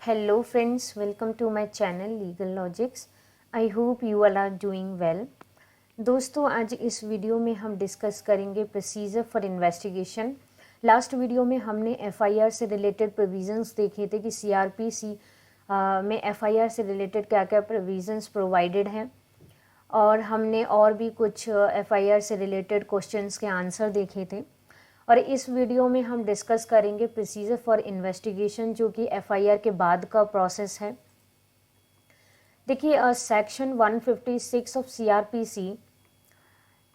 Hello friends, welcome to my channel Legal Logics. I hope you all are doing well. दोस्तों आज इस video में हम discuss करेंगे procedure for investigation. Last video में हमने एफआईआर से रिलेटेड प्रोविजंस देखे थे कि सीआरपीसी में एफआईआर से रिलेटेड क्या क्या प्रोविजंस प्रोवाइडेड हैं, और हमने और भी कुछ एफआईआर से रिलेटेड क्वेश्चंस के आंसर देखे थे। और इस वीडियो में हम डिस्कस करेंगे प्रोसीजर फॉर इन्वेस्टिगेशन, जो कि एफआईआर के बाद का प्रोसेस है। देखिए, सेक्शन 156 ऑफ सीआरपीसी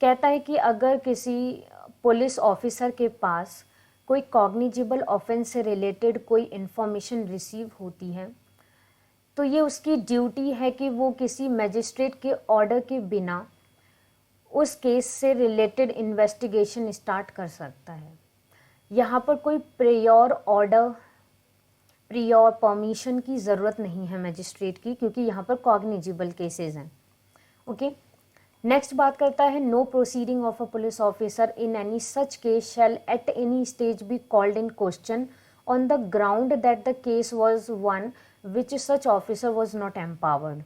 कहता है कि अगर किसी पुलिस ऑफिसर के पास कोई कॉग्निजेबल ऑफेंस से रिलेटेड कोई इंफॉर्मेशन रिसीव होती है, तो ये उसकी ड्यूटी है कि वो किसी मजिस्ट्रेट के ऑर्डर के बिना उस केस से रिलेटेड इन्वेस्टिगेशन स्टार्ट कर सकता है। यहाँ पर कोई प्रियोर ऑर्डर, प्रियोर परमिशन की ज़रूरत नहीं है मजिस्ट्रेट की, क्योंकि यहाँ पर कॉग्निजेबल केसेस हैं। ओके, नेक्स्ट बात करता है no proceeding of a police officer in any such case shall at any stage be called in question on the ground that the case was one which such officer was not empowered.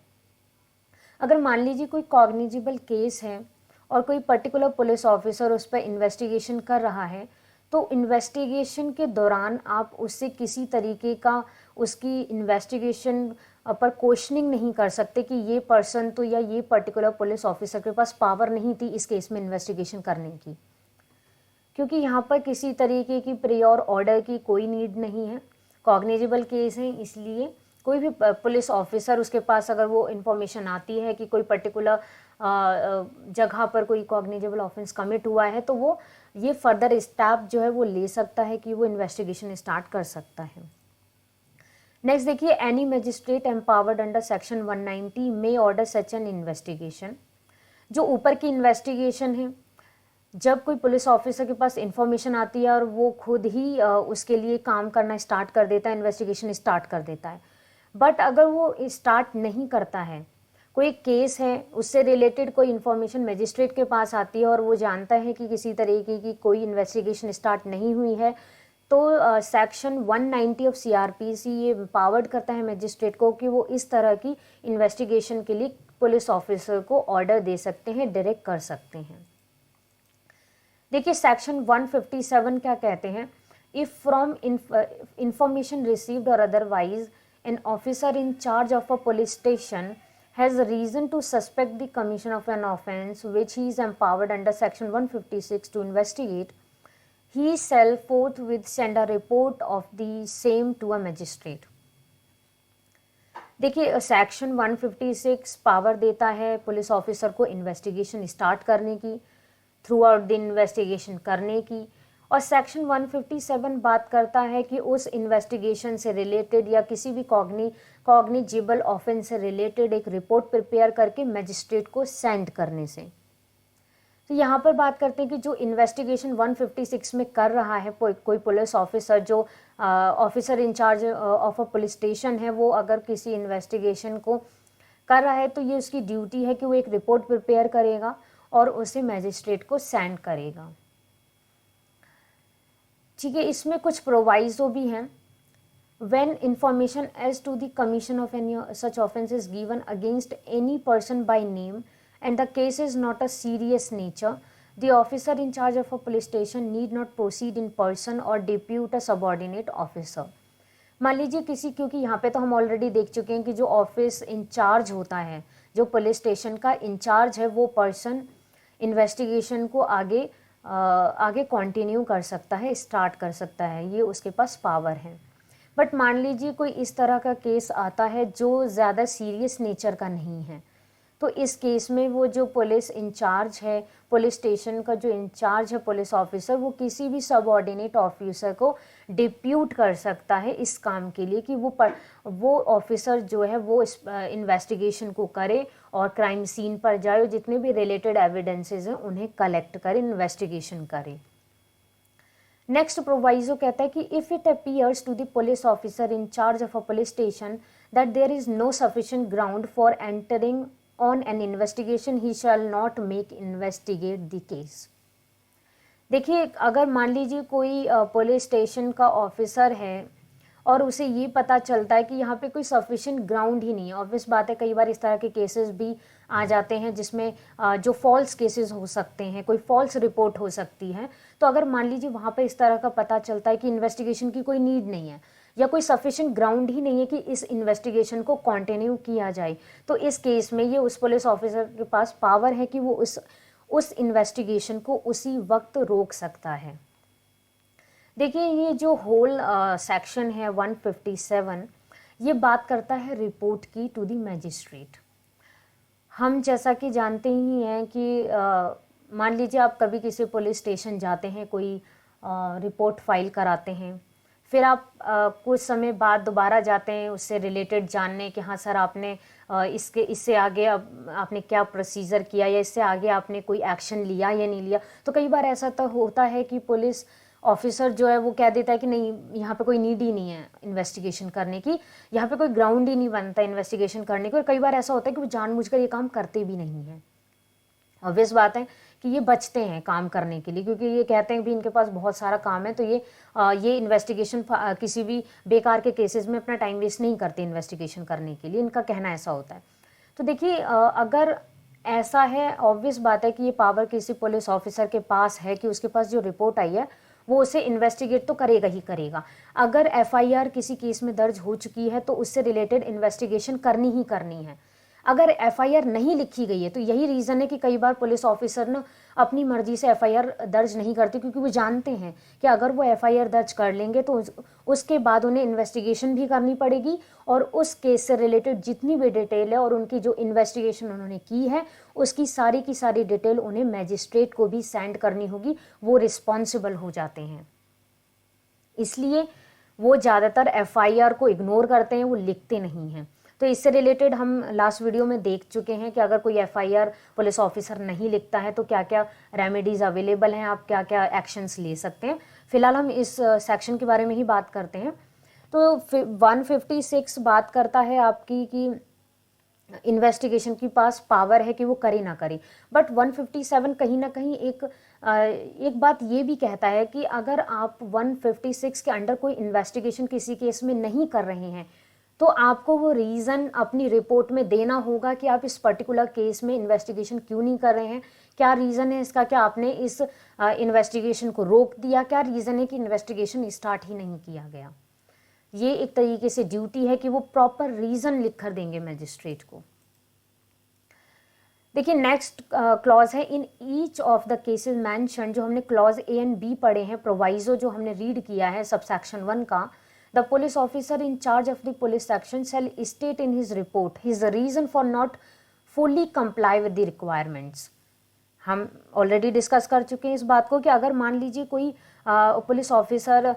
अगर मान लीजिए कोई cognizable case है और कोई particular police officer उस पर investigation कर रहा है, तो इन्वेस्टिगेशन के दौरान आप उससे किसी तरीके का उसकी इन्वेस्टिगेशन पर क्वेश्चनिंग नहीं कर सकते कि ये पर्सन तो या ये पर्टिकुलर पुलिस ऑफिसर के पास पावर नहीं थी इस केस में इन्वेस्टिगेशन करने की, क्योंकि यहाँ पर किसी तरीके की प्रियोर ऑर्डर की कोई नीड नहीं है। कॉग्निजेबल केस है, इसलिए कोई भी पुलिस ऑफिसर, उसके पास अगर वो इन्फॉर्मेशन आती है कि कोई पर्टिकुलर जगह पर कोई कॉग्निजेबल ऑफेंस कमिट हुआ है, तो वो ये फर्दर स्टेप जो है वो ले सकता है कि वो इन्वेस्टिगेशन स्टार्ट कर सकता है। नेक्स्ट देखिए, any magistrate empowered under section 190 may order such an investigation. जो ऊपर की इन्वेस्टिगेशन है, जब कोई पुलिस ऑफिसर के पास इंफॉर्मेशन आती है और वो खुद ही उसके लिए काम करना स्टार्ट कर देता है, इन्वेस्टिगेशन स्टार्ट कर देता है, बट अगर वो स्टार्ट नहीं करता है, कोई केस है उससे रिलेटेड कोई इन्फॉर्मेशन मजिस्ट्रेट के पास आती है और वो जानता है कि किसी तरीके की कोई इन्वेस्टिगेशन स्टार्ट नहीं हुई है, तो सेक्शन 190 ऑफ सीआरपीसी ये एम्पावर्ड करता है मजिस्ट्रेट को कि वो इस तरह की इन्वेस्टिगेशन के लिए पुलिस ऑफिसर को ऑर्डर दे सकते हैं, डायरेक्ट कर सकते हैं। देखिए, सेक्शन 157 क्या कहते हैं, इफ फ्रॉम इंफॉर्मेशन रिसीव्ड और otherwise an officer in charge of a police station has reason to suspect the commission of an offence which he is empowered under section 156 to investigate, he shall forthwith send a report of the same to a magistrate. देखिए, section 156 power देता है police officer को investigation start करने की, through out the investigation करने की, और section 157 बात करता है कि उस इन्वेस्टिगेशन से रिलेटेड या किसी भी कॉग्निजेबल ऑफेंस से रिलेटेड एक रिपोर्ट प्रिपेयर करके मजिस्ट्रेट को सेंड करने से। तो यहाँ पर बात करते हैं कि जो इन्वेस्टिगेशन 156 में कर रहा है कोई पुलिस ऑफिसर, जो officer in-charge of a police station है, वो अगर किसी इन्वेस्टिगेशन को कर रहा है तो ये उसकी ड्यूटी है कि वो एक रिपोर्ट प्रिपेयर करेगा और उसे मैजिस्ट्रेट को सेंड करेगा। ठीक है, इसमें कुछ प्रोवाइजो भी हैं। When information as to the commission of any such offence is given against any person by name and the case is not a serious nature, the officer in charge of a police station need not proceed in person or depute a subordinate officer. मान लीजिए किसी, क्योंकि यहाँ पे तो हम already देख चुके हैं कि जो ऑफिस इंचार्ज होता है, जो पुलिस स्टेशन का इंचार्ज है, वो पर्सन इन्वेस्टिगेशन को आगे कंटिन्यू कर सकता है, स्टार्ट कर सकता है, ये उसके पास पावर है। बट मान लीजिए कोई इस तरह का केस आता है जो ज़्यादा सीरियस नेचर का नहीं है, तो इस केस में वो जो पुलिस इंचार्ज है, पुलिस स्टेशन का जो इंचार्ज है पुलिस ऑफिसर, वो किसी भी सबऑर्डिनेट ऑफिसर को डिप्यूट कर सकता है इस काम के लिए कि वो ऑफिसर जो है वो इस इन्वेस्टिगेशन को करे और क्राइम सीन पर जाए और जितने भी रिलेटेड एविडेंसेस हैं उन्हें कलेक्ट करे, इन्वेस्टिगेशन करे। नेक्स्ट प्रोवाइजो कहता है कि if it appears to the police officer in charge of a police station that there is no sufficient ground for entering on an investigation, he shall not make investigate the case. देखिए, अगर मान लीजिए कोई police station का officer है और उसे ये पता चलता है कि यहाँ पे कोई सफिशिएंट ग्राउंड ही नहीं है। ऑब्वियस बात है, कई बार इस तरह के केसेस भी आ जाते हैं जिसमें जो फॉल्स केसेस हो सकते हैं, कोई फॉल्स रिपोर्ट हो सकती है। तो अगर मान लीजिए वहाँ पे इस तरह का पता चलता है कि इन्वेस्टिगेशन की कोई नीड नहीं है या कोई सफिशिएंट ग्राउंड ही नहीं है कि इस इन्वेस्टिगेशन को कंटिन्यू किया जाए, तो इस केस में ये उस पुलिस ऑफिसर के पास पावर है कि वो उस इन्वेस्टिगेशन को उसी वक्त रोक सकता है। देखिए, ये जो होल सेक्शन है 157, ये बात करता है रिपोर्ट की टू द मैजिस्ट्रेट। हम जैसा कि जानते ही हैं कि मान लीजिए आप कभी किसी पुलिस स्टेशन जाते हैं, कोई रिपोर्ट फाइल कराते हैं, फिर आप कुछ समय बाद दोबारा जाते हैं उससे रिलेटेड जानने कि हाँ सर, आपने इससे आगे आपने क्या प्रोसीजर किया या इससे आगे आपने कोई एक्शन लिया या नहीं लिया। तो कई बार ऐसा तो होता है कि पुलिस ऑफिसर जो है वो कह देता है कि नहीं, यहाँ पे कोई नीड ही नहीं है इन्वेस्टिगेशन करने की, यहाँ पे कोई ग्राउंड ही नहीं बनता इन्वेस्टिगेशन करने की। और कई बार ऐसा होता है कि वो जानबूझकर ये काम करते भी नहीं है। ऑब्वियस बात है कि ये बचते हैं काम करने के लिए, क्योंकि ये कहते हैं कि इनके पास बहुत सारा काम है, तो ये इन्वेस्टिगेशन किसी भी बेकार के केसेस में अपना टाइम वेस्ट नहीं करते इन्वेस्टिगेशन करने के लिए, इनका कहना ऐसा होता है। तो देखिए, अगर ऐसा है, ऑब्वियस बात है कि ये पावर किसी पुलिस ऑफिसर के पास है कि उसके पास जो रिपोर्ट आई है वो उसे इन्वेस्टिगेट तो करेगा ही करेगा। अगर एफआईआर किसी केस में दर्ज हो चुकी है तो उससे रिलेटेड इन्वेस्टिगेशन करनी ही करनी है। अगर एफआईआर नहीं लिखी गई है तो यही रीज़न है कि कई बार पुलिस ऑफिसर ना अपनी मर्जी से एफआईआर दर्ज नहीं करते, क्योंकि वो जानते हैं कि अगर वो एफआईआर दर्ज कर लेंगे तो उसके बाद उन्हें इन्वेस्टिगेशन भी करनी पड़ेगी और उस केस से रिलेटेड जितनी भी डिटेल है और उनकी जो इन्वेस्टिगेशन उन्होंने की है उसकी सारी की सारी डिटेल उन्हें मैजिस्ट्रेट को भी सेंड करनी होगी। वो रिस्पॉन्सिबल हो जाते हैं, इसलिए वो ज़्यादातर एफआईआर को इग्नोर करते हैं, वो लिखते नहीं हैं। तो इससे रिलेटेड हम लास्ट वीडियो में देख चुके हैं कि अगर कोई एफआईआर पुलिस ऑफिसर नहीं लिखता है तो क्या क्या रेमेडीज़ अवेलेबल हैं, आप क्या क्या एक्शंस ले सकते हैं। फिलहाल हम इस सेक्शन के बारे में ही बात करते हैं। तो 156 बात करता है आपकी कि इन्वेस्टिगेशन के पास पावर है कि वो करे ना करे, बट 157 कहीं ना कहीं एक बात ये भी कहता है कि अगर आप 156 के अंडर कोई इन्वेस्टिगेशन किसी केस में नहीं कर रहे हैं तो आपको वो रीज़न अपनी रिपोर्ट में देना होगा कि आप इस पर्टिकुलर केस में इन्वेस्टिगेशन क्यों नहीं कर रहे हैं, क्या रीज़न है इसका, क्या आपने इस इन्वेस्टिगेशन को रोक दिया, क्या रीज़न है कि इन्वेस्टिगेशन स्टार्ट ही नहीं किया गया। ये एक तरीके से ड्यूटी है कि वो प्रॉपर रीज़न लिख कर देंगे मैजिस्ट्रेट को। देखिए, नेक्स्ट क्लॉज है, in each of the cases mention, जो हमने क्लॉज ए एंड बी पढ़े हैं, प्रोवाइजो जो हमने रीड किया है सबसेक्शन 1 का, the police officer in charge of the police section shall state in his report his reason for not fully comply with the requirements. हम ऑलरेडी डिस्कस कर चुके हैं इस बात को कि अगर मान लीजिए कोई पुलिस ऑफिसर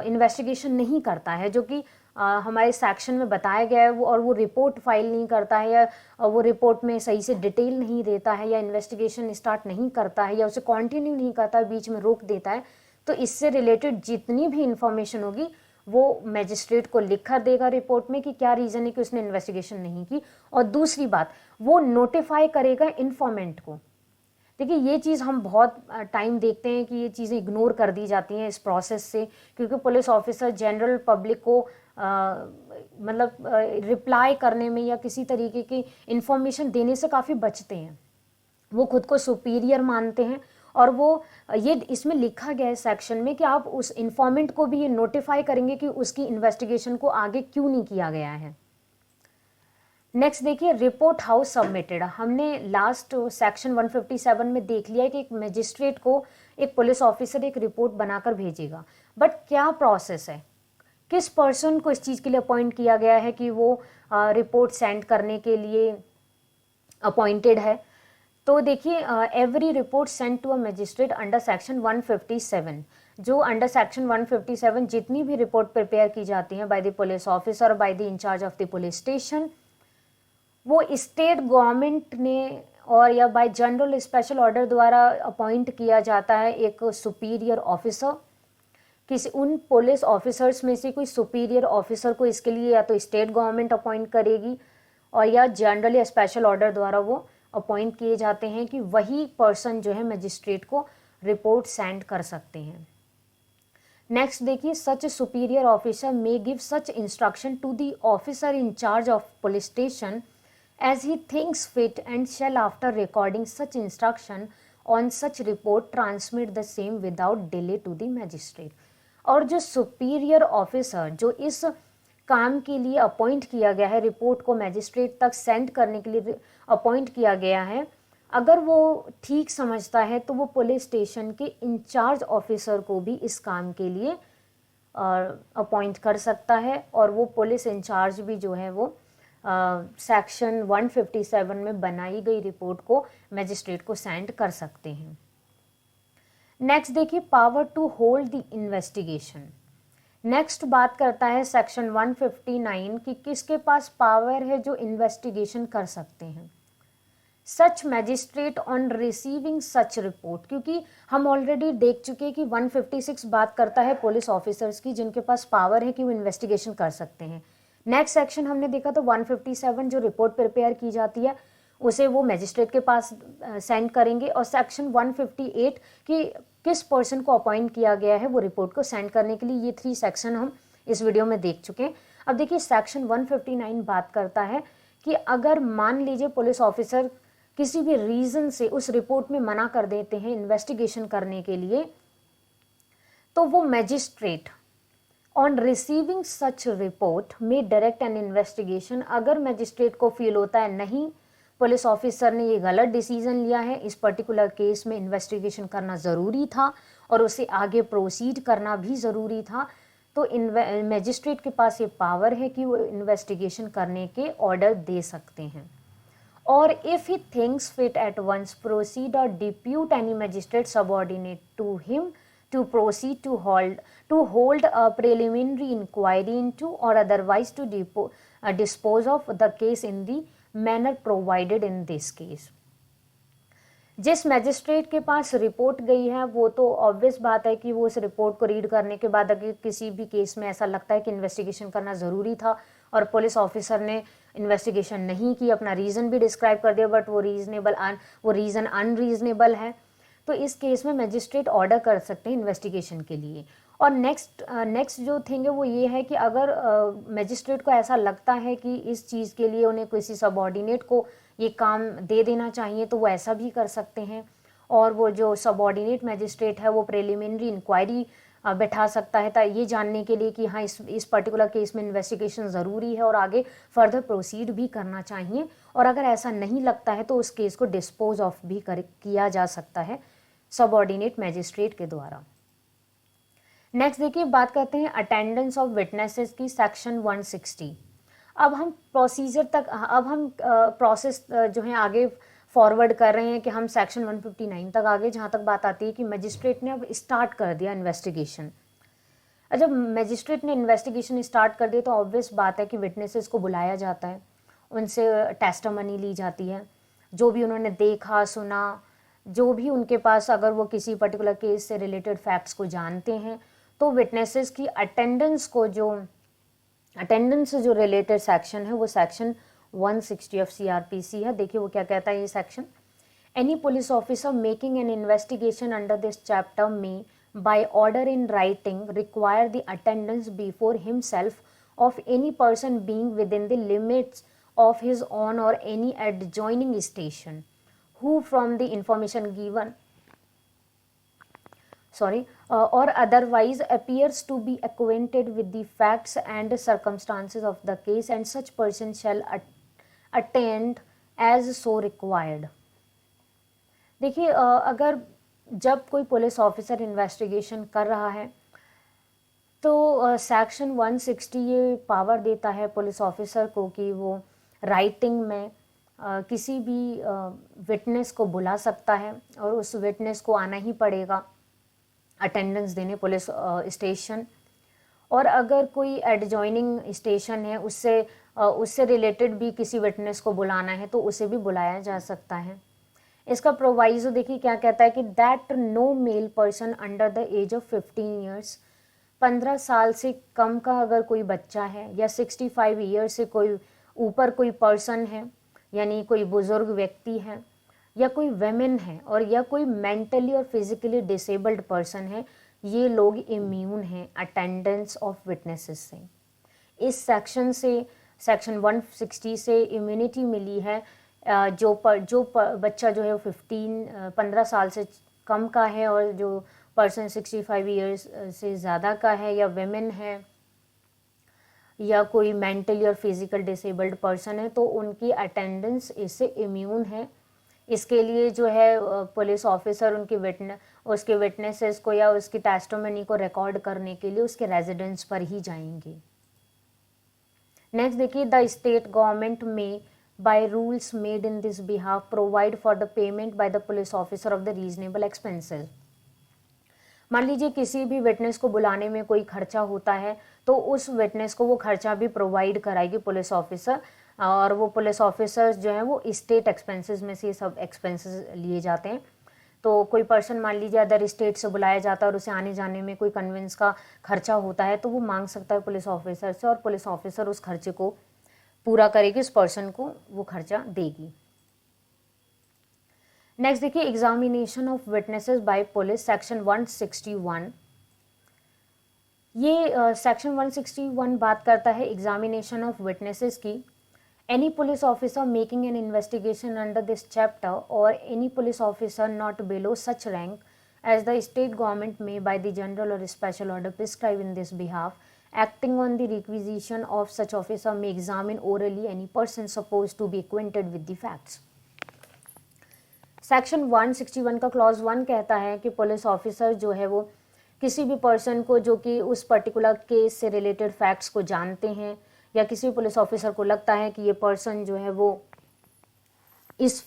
इन्वेस्टिगेशन नहीं करता है, जो कि हमारे सेक्शन में बताया गया है, वो और वो रिपोर्ट फाइल नहीं करता है या वो रिपोर्ट में सही से डिटेल नहीं देता है या इन्वेस्टिगेशन स्टार्ट नहीं करता है या उसे कंटिन्यू नहीं करता है, बीच में रोक देता है, तो इससे रिलेटेड जितनी भी इंफॉर्मेशन होगी वो मैजिस्ट्रेट को लिख कर देगा रिपोर्ट में कि क्या रीज़न है कि उसने इन्वेस्टिगेशन नहीं की। और दूसरी बात, वो नोटिफाई करेगा इन्फॉर्मेंट को। देखिए, ये चीज़ हम बहुत टाइम देखते हैं कि ये चीज़ें इग्नोर कर दी जाती हैं इस प्रोसेस से, क्योंकि पुलिस ऑफिसर जनरल पब्लिक को मतलब रिप्लाई करने में या किसी तरीके की इन्फॉर्मेशन देने से काफ़ी बचते हैं। वो खुद को सुपीरियर मानते हैं और वो ये इसमें लिखा गया है सेक्शन में कि आप उस इन्फॉर्मेंट को भी ये नोटिफाई करेंगे कि उसकी इन्वेस्टिगेशन को आगे क्यों नहीं किया गया है। नेक्स्ट देखिए, रिपोर्ट हाउ सबमिटेड। हमने लास्ट सेक्शन 157 में देख लिया है कि एक मजिस्ट्रेट को एक पुलिस ऑफिसर एक रिपोर्ट बनाकर भेजेगा, बट क्या प्रोसेस है, किस पर्सन को इस चीज़ के लिए अपॉइंट किया गया है कि वो रिपोर्ट सेंड करने के लिए अपॉइंटेड है। तो देखिए, every report send to a magistrate under section 157, जो अंडर सेक्शन 157 जितनी भी रिपोर्ट प्रिपेयर की जाती हैं by the police officer by the in-charge of the police station, वो स्टेट गवर्नमेंट ने और या बाय जनरल स्पेशल ऑर्डर द्वारा अपॉइंट किया जाता है एक सुपीरियर ऑफिसर। किसी उन पुलिस ऑफिसर्स में से कोई सुपीरियर ऑफिसर को इसके लिए या तो स्टेट गवर्नमेंट अपॉइंट करेगी और या जनरल या स्पेशल ऑर्डर द्वारा वो अपॉइंट किए जाते हैं कि वही पर्सन जो है मजिस्ट्रेट को रिपोर्ट सेंड कर सकते हैं। नेक्स्ट देखिए, such superior officer may give such instruction to the officer in charge of police station as he thinks fit and shall after recording such instruction on such report transmit the same without delay to the magistrate। और जो superior officer जो इस काम के लिए appoint किया गया है, रिपोर्ट को मैजिस्ट्रेट तक सेंड करने के लिए अपॉइंट किया गया है, अगर वो ठीक समझता है तो वो पुलिस स्टेशन के इंचार्ज ऑफिसर को भी इस काम के लिए अपॉइंट कर सकता है, और वो पुलिस इंचार्ज भी जो है वो सेक्शन 157 में बनाई गई रिपोर्ट को मैजिस्ट्रेट को सेंड कर सकते हैं। नेक्स्ट देखिए, power to hold the investigation. Next बात करता है सेक्शन 159 कि किसके पास पावर है जो इन्वेस्टिगेशन कर सकते हैं। Such magistrate on receiving such report, क्योंकि हम ऑलरेडी देख चुके हैं कि 156 बात करता है पुलिस ऑफिसर्स की जिनके पास पावर है कि वो इन्वेस्टिगेशन कर सकते हैं। नेक्स्ट सेक्शन हमने देखा तो 157 जो रिपोर्ट प्रिपेयर की जाती है उसे वो मैजिस्ट्रेट के पास सेंड करेंगे, और सेक्शन 158 कि किस पर्सन को अपॉइंट किया गया है वो रिपोर्ट को सेंड करने के लिए। ये 3 सेक्शन हम इस वीडियो में देख चुके हैं। अब देखिए सेक्शन 159 बात करता है कि अगर मान लीजिए पुलिस ऑफिसर किसी भी रीजन से उस रिपोर्ट में मना कर देते हैं इन्वेस्टिगेशन करने के लिए, तो वो magistrate on receiving such report में डायरेक्ट एन इन्वेस्टिगेशन। अगर मैजिस्ट्रेट को फील होता है नहीं पुलिस ऑफिसर ने ये गलत डिसीजन लिया है, इस पर्टिकुलर केस में इन्वेस्टिगेशन करना ज़रूरी था और उसे आगे प्रोसीड करना भी ज़रूरी था, तो मैजिस्ट्रेट के पास ये पावर है कि वो इन्वेस्टिगेशन करने के ऑर्डर दे सकते हैं। और if he thinks fit at once proceed or depute any magistrate subordinate to him to proceed to hold a preliminary inquiry into or otherwise to dispose of the case in the manner provided in this case। जिस magistrate के पास report गई है वो तो obvious बात है कि वो उस रिपोर्ट को रीड करने के बाद अगर किसी भी केस में ऐसा लगता है कि इन्वेस्टिगेशन करना ज़रूरी था और पुलिस ऑफिसर ने इन्वेस्टिगेशन नहीं की, अपना रीज़न भी डिस्क्राइब कर दिया बट वो रीज़न अनरीजनेबल है, तो इस केस में मैजिस्ट्रेट ऑर्डर कर सकते हैं इन्वेस्टिगेशन के लिए। और नेक्स्ट जो थिंग है वो ये है कि अगर मैजिस्ट्रेट को ऐसा लगता है कि इस चीज़ के लिए उन्हें किसी सबऑर्डिनेट को ये काम दे देना चाहिए तो वो ऐसा भी कर सकते हैं, और वो जो सबऑर्डिनेट मैजिस्ट्रेट है वो प्रिलिमिनरी इंक्वायरी बैठा सकता है ये जानने के लिए कि हाँ इस पर्टिकुलर केस में इन्वेस्टिगेशन ज़रूरी है और आगे फर्दर प्रोसीड भी करना चाहिए, और अगर ऐसा नहीं लगता है तो उस केस को डिस्पोज ऑफ भी किया जा सकता है सबऑर्डिनेट मैजिस्ट्रेट के द्वारा। नेक्स्ट देखिए बात करते हैं अटेंडेंस ऑफ विटनेसेस की, सेक्शन 160। अब हम प्रोसेस जो है आगे फॉरवर्ड कर रहे हैं कि हम सेक्शन 159 तक आगे, जहाँ तक बात आती है कि मैजिस्ट्रेट ने अब स्टार्ट कर दिया इन्वेस्टिगेशन। जब मैजिस्ट्रेट ने इन्वेस्टिगेशन स्टार्ट कर दिया तो ऑब्वियस बात है कि विटनेसेस को बुलाया जाता है, उनसे टेस्टिमनी ली जाती है, जो भी उन्होंने देखा सुना, जो भी उनके पास अगर वो किसी पर्टिकुलर केस से रिलेटेड फैक्ट्स को जानते हैं तो विटनेसेस की अटेंडेंस से जो रिलेटेड सेक्शन है वो सेक्शन 160 ऑफ CRPC है। देखिए वो क्या कहता है ये section, any police officer making an investigation under this chapter may by order in writing require the attendance before himself of any person being within the limits of his own or any adjoining station who from the information given or otherwise appears to be acquainted with the facts and circumstances of the case, and such person shall attend as so required। देखिए अगर जब कोई police officer investigation कर रहा है तो section 160 ये power देता है पुलिस ऑफिसर को कि वो राइटिंग में किसी भी विटनेस को बुला सकता है और उस विटनेस को आना ही पड़ेगा अटेंडेंस देने पुलिस स्टेशन, और अगर कोई एडजॉइनिंग स्टेशन है उससे रिलेटेड भी किसी विटनेस को बुलाना है तो उसे भी बुलाया जा सकता है। इसका प्रोवाइजो देखिए क्या कहता है कि that no male person under the age of 15 years, 15 साल से कम का अगर कोई बच्चा है या 65 ईयर से कोई ऊपर कोई पर्सन है यानी कोई बुजुर्ग व्यक्ति है या कोई वेमेन है और या कोई मेंटली और फिजिकली डिसेबल्ड पर्सन है ये लोग इम्यून हैं अटेंडेंस ऑफ विटनेसेस से। इस सेक्शन से, सेक्शन 160 से इम्यूनिटी मिली है। जो बच्चा जो है वो 15 साल से कम का है, और जो पर्सन 65 ईयर्स से ज़्यादा का है, या वेमेन है, या कोई मेंटली और फिजिकल डिसेबल्ड पर्सन है, तो उनकी अटेंडेंस इससे इम्यून है। इसके लिए जो है पुलिस ऑफिसर उसके विटनेसेस को या उसकी टेस्टिमनी को रिकॉर्ड करने के लिए उसके रेजिडेंस पर ही जाएंगे। नेक्स्ट देखिए, द स्टेट गवर्नमेंट में by rules made in this behalf provide for the payment by the police officer of the reasonable expenses. मान लीजिए किसी भी विटनेस को बुलाने में कोई खर्चा होता है, तो उस विटनेस को वो खर्चा भी प्रोवाइड कराएगी पुलिस ऑफिसर, और वो पुलिस ऑफिसर्स जो हैं वो स्टेट एक्सपेंसेस में से ये सब एक्सपेंसेस लिए जाते हैं। तो कोई पर्सन मान लीजिए अदर स्टेट से बुलाया जाता है और उसे आने जाने में कोई कन्वेंस का खर्चा होता है, तो वो मांग सकता है पुलिस ऑफिसर से, और पुलिस ऑफिसर उस खर्चे को पूरा करेगी, उस पर्सन को वो खर्चा देगी। नेक्स्ट देखिए, examination of witnesses by police, section 161। ये सेक्शन 161 बात करता है एग्जामिनेशन ऑफ विटनेसेस की। Any police officer making an investigation under this chapter, or any police officer not below such rank as the state government may by the general or special order prescribed in this behalf, acting on the requisition of such officer, may examine orally any person supposed to be acquainted with the facts. Section 161 का clause 1 कहता है कि police officer जो है वो किसी भी person को जो कि उस पर्टिकुलर केस से रिलेटेड फैक्ट्स को जानते हैं, या किसी भी पुलिस ऑफिसर को लगता है कि ये पर्सन जो है वो इस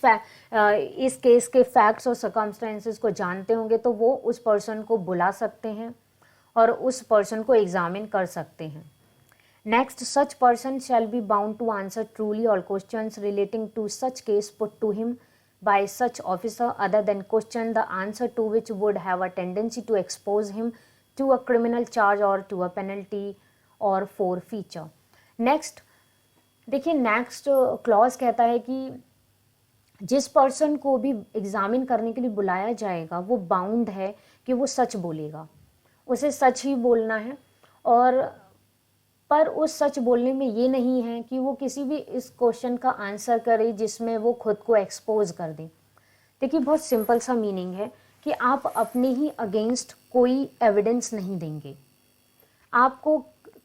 केस के फैक्ट्स और सर्कमस्टेंसेस को जानते होंगे, तो वो उस पर्सन को बुला सकते हैं और उस पर्सन को एग्जामिन कर सकते हैं। Next, such person shall be bound to answer truly all questions relating to such case put to him by such officer other than question the answer to which would have a tendency to expose him to a criminal charge or to a penalty or forfeiture. Next देखिए, next clause कहता है कि जिस person को भी examine करने के लिए बुलाया जाएगा वो बाउंड है कि वो सच बोलेगा, उसे सच ही बोलना है, और पर उस सच बोलने में ये नहीं है कि वो किसी भी इस क्वेश्चन का आंसर करे जिसमें वो खुद को एक्सपोज कर दे। देखिए, बहुत सिंपल सा मीनिंग है कि आप अपने ही अगेंस्ट कोई एविडेंस नहीं देंगे। आपको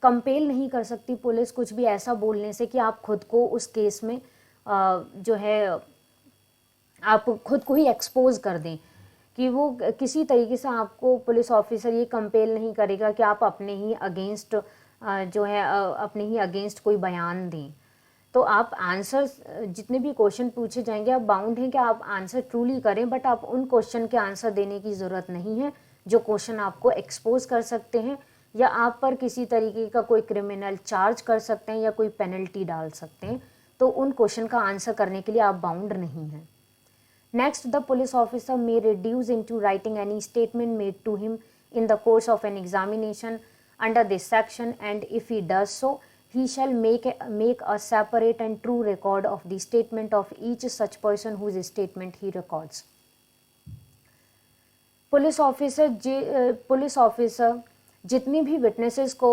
कंपेल नहीं कर सकती पुलिस कुछ भी ऐसा बोलने से कि आप खुद को उस केस में जो है आप खुद को ही एक्सपोज कर दें, कि वो किसी तरीके से आपको पुलिस ऑफिसर ये कंपेल नहीं करेगा कि आप अपने ही अगेंस्ट जो है अपने ही अगेंस्ट कोई बयान दें। तो आप आंसर, जितने भी क्वेश्चन पूछे जाएंगे आप बाउंड हैं कि आप आंसर ट्रूली करें, बट आप उन क्वेश्चन के आंसर देने की ज़रूरत नहीं है जो क्वेश्चन आपको एक्सपोज कर सकते हैं या आप पर किसी तरीके का कोई क्रिमिनल चार्ज कर सकते हैं या कोई पेनल्टी डाल सकते हैं। तो उन क्वेश्चन का आंसर करने के लिए आप बाउंड नहीं हैं। Next, the police officer may reduce into writing any statement made to him in the course of an examination under this section, and if he does so, he shall make a separate and true record of the statement of each such person whose statement he records. Police officer जितनी भी witnesses को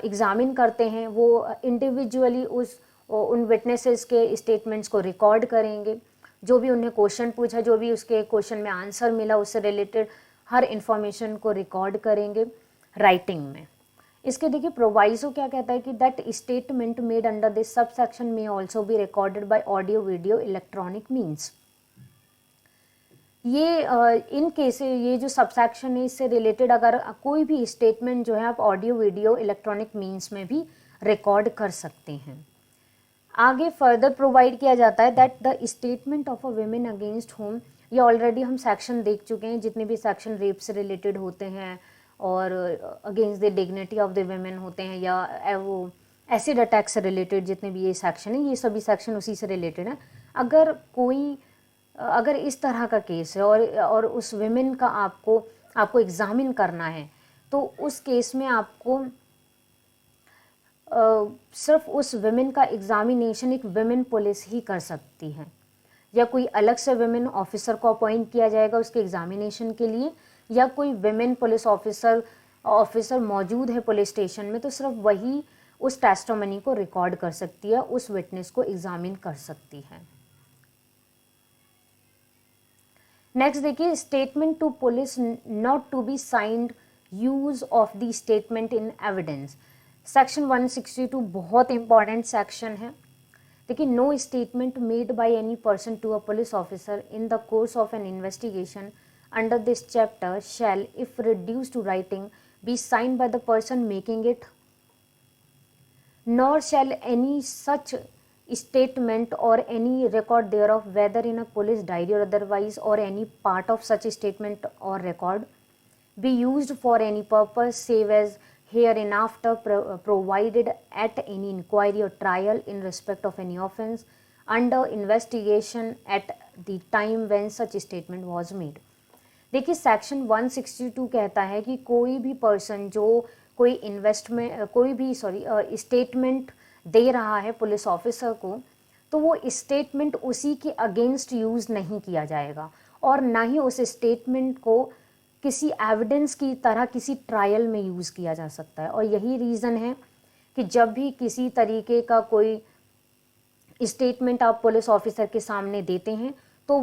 examine करते हैं वो individually उन witnesses के statements को record करेंगे। जो भी उन्हें क्वेश्चन पूछा, जो भी उसके क्वेश्चन में आंसर मिला, उससे रिलेटेड हर इंफॉर्मेशन को रिकॉर्ड करेंगे राइटिंग में। इसके देखिए प्रोवाइजो क्या कहता है कि that statement made under this sub section may also be recorded by audio video electronic means. ये इन केस ये जो सबसेक्शन है इससे रिलेटेड अगर कोई भी स्टेटमेंट जो है आप ऑडियो वीडियो इलेक्ट्रॉनिक मीन्स में भी रिकॉर्ड कर सकते हैं। आगे फर्दर प्रोवाइड किया जाता है that the statement of a women against whom, ये ऑलरेडी हम सेक्शन देख चुके हैं, जितने भी सेक्शन रेप से रिलेटेड होते हैं और against the dignity of the women होते हैं या वो एसिड अटैक से रिलेटेड जितने भी ये सेक्शन है, ये सभी सेक्शन उसी से रिलेटेड है। अगर इस तरह का केस है और उस वुमेन का आपको एग्जामिन करना है, तो उस केस में आपको सिर्फ उस वुमेन का एग्जामिनेशन एक वुमेन पुलिस ही कर सकती है, या कोई अलग से वुमेन ऑफिसर को अपॉइंट किया जाएगा उसके एग्जामिनेशन के लिए, या कोई विमेन पुलिस ऑफिसर मौजूद है पुलिस स्टेशन में, तो सिर्फ वही उस टेस्टिमनी को रिकॉर्ड कर सकती है, उस विटनेस को एग्जामिन कर सकती है। नेक्स्ट देखिए, statement to police not to be signed, use of the statement in evidence. Section 162 बहुत इंपॉर्टेंट सेक्शन है। देखिए, no statement made by any person to a police officer in the course of an investigation under this chapter shall, if reduced to writing, be signed by the person making it, nor shall any such statement or any record thereof, whether in a police diary or otherwise, or any part of such statement or record, be used for any purpose save as hereinafter provided at any inquiry or trial in respect of any offence under investigation at the time when such statement was made। देखिए, section 162 कहता है कि कोई भी person जो कोई भी statement दे रहा है पुलिस ऑफिसर को, तो वो स्टेटमेंट उसी के अगेंस्ट यूज़ नहीं किया जाएगा और ना ही उस स्टेटमेंट को किसी एविडेंस की तरह किसी ट्रायल में यूज़ किया जा सकता है। और यही रीज़न है कि जब भी किसी तरीके का कोई स्टेटमेंट आप पुलिस ऑफिसर के सामने देते हैं, तो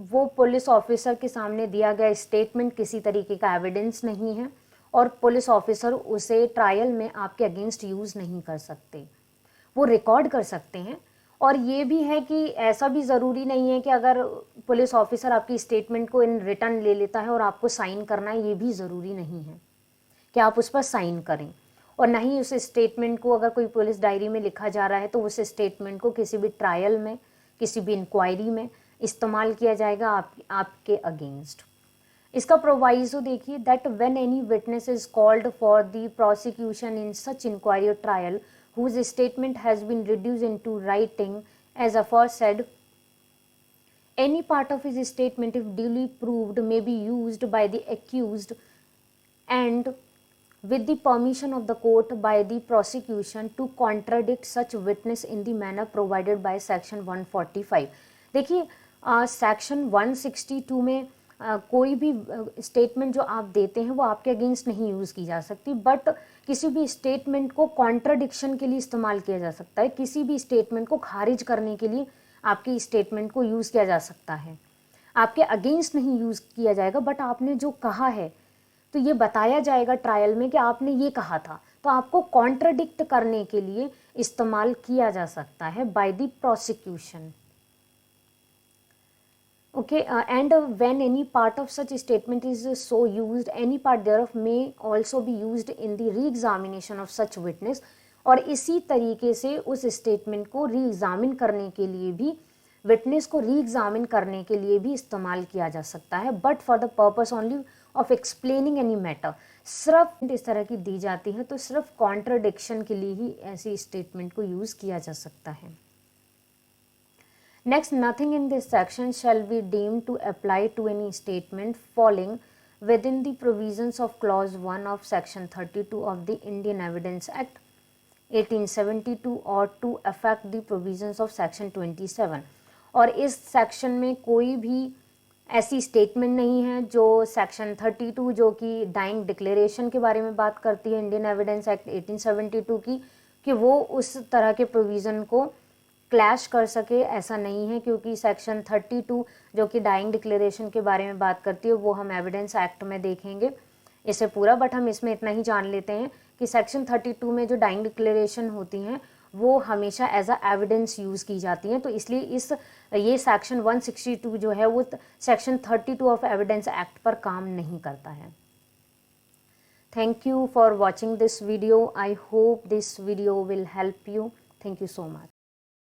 वो पुलिस ऑफिसर के सामने दिया गया स्टेटमेंट किसी तरीके का एविडेंस नहीं है और पुलिस ऑफिसर उसे ट्रायल में आपके अगेंस्ट यूज़ नहीं कर सकते, वो रिकॉर्ड कर सकते हैं। और ये भी है कि ऐसा भी ज़रूरी नहीं है कि अगर पुलिस ऑफिसर आपकी स्टेटमेंट को इन रिटर्न ले लेता है और आपको साइन करना है, ये भी ज़रूरी नहीं है कि आप उस पर साइन करें। और ना ही उस स्टेटमेंट को अगर कोई पुलिस डायरी में लिखा जा रहा है तो उस स्टेटमेंट को किसी भी ट्रायल में, किसी भी इंक्वायरी में इस्तेमाल किया जाएगा आपके अगेंस्ट। इसका प्रोवाइजो देखिए, that when any witness is called for the prosecution in such inquiry or trial whose statement has been reduced into writing as aforesaid, any part of his statement if duly proved may be used by the accused and with the permission of the court by the prosecution to contradict such witness in the manner provided by section 145। देखिए, section 162 में कोई भी statement जो आप देते हैं वो आपके अगेंस्ट नहीं यूज़ की जा सकती, बट किसी भी स्टेटमेंट को कॉन्ट्रडिक्शन के लिए इस्तेमाल किया जा सकता है, किसी भी स्टेटमेंट को खारिज करने के लिए आपकी स्टेटमेंट को यूज़ किया जा सकता है। आपके अगेंस्ट नहीं यूज़ किया जाएगा, बट आपने जो कहा है तो ये बताया जाएगा ट्रायल में कि आपने ये कहा था, तो आपको कॉन्ट्रडिक्ट करने के लिए इस्तेमाल किया जा सकता है by the prosecution. Okay, and when any part of such statement is so used, any part thereof may also be used in the re-examination of such witness। और इसी तरीके से उस स्टेटमेंट को री-एग्जामिन करने के लिए भी, विटनेस को री-एग्जामिन करने के लिए भी इस्तेमाल किया जा सकता है, but for the purpose only of explaining any matter. सिर्फ इस तरह की दी जाती है तो सिर्फ कॉन्ट्रडिक्शन के लिए ही ऐसी स्टेटमेंट को यूज़ किया जा सकता है। Next, nothing in this section shall be deemed to apply to any statement falling within the provisions of clause 1 of section 32 of the Indian Evidence Act 1872 or to affect the provisions of section 27। और इस section में कोई भी ऐसी statement नहीं है जो section 32 जो कि डाइंग डिक्लेरेशन के बारे में बात करती है इंडियन एविडेंस एक्ट 1872 की, कि वो उस तरह के प्रोविज़न को क्लैश कर सके, ऐसा नहीं है। क्योंकि सेक्शन 32 जो कि डाइंग डिक्लेरेशन के बारे में बात करती है वो हम एविडेंस एक्ट में देखेंगे इसे पूरा, बट हम इसमें इतना ही जान लेते हैं कि सेक्शन 32 में जो डाइंग डिक्लेरेशन होती हैं वो हमेशा एज अ एविडेंस यूज़ की जाती हैं, तो इसलिए ये सेक्शन 162 जो है वो सेक्शन 32 ऑफ एविडेंस एक्ट पर काम नहीं करता है। Thank you for watching this video. I hope this video will help you. Thank you so much.